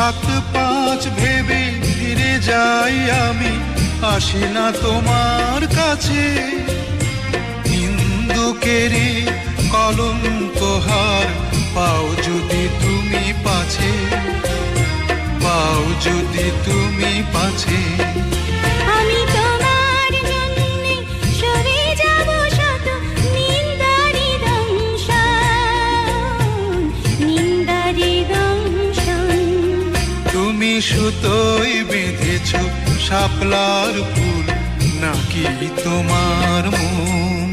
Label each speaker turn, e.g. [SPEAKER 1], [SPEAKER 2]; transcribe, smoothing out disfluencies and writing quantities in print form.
[SPEAKER 1] সাত পাঁচ ভেবে ফিরে যাই আমি, আসি না তোমার কাছে। হিন্দুকেরই কলঙ্ক হার পাও যদি তুমি পাছে, পাও যদি তুমি পাছে।
[SPEAKER 2] আমি তোমার জন্যে সরে যাব শত নিন্দারি দংশন, নিন্দারি দংশন।
[SPEAKER 1] তুমি সুতোয় বেঁধেছ শাপলার ফুল, নাকি তোমার মন?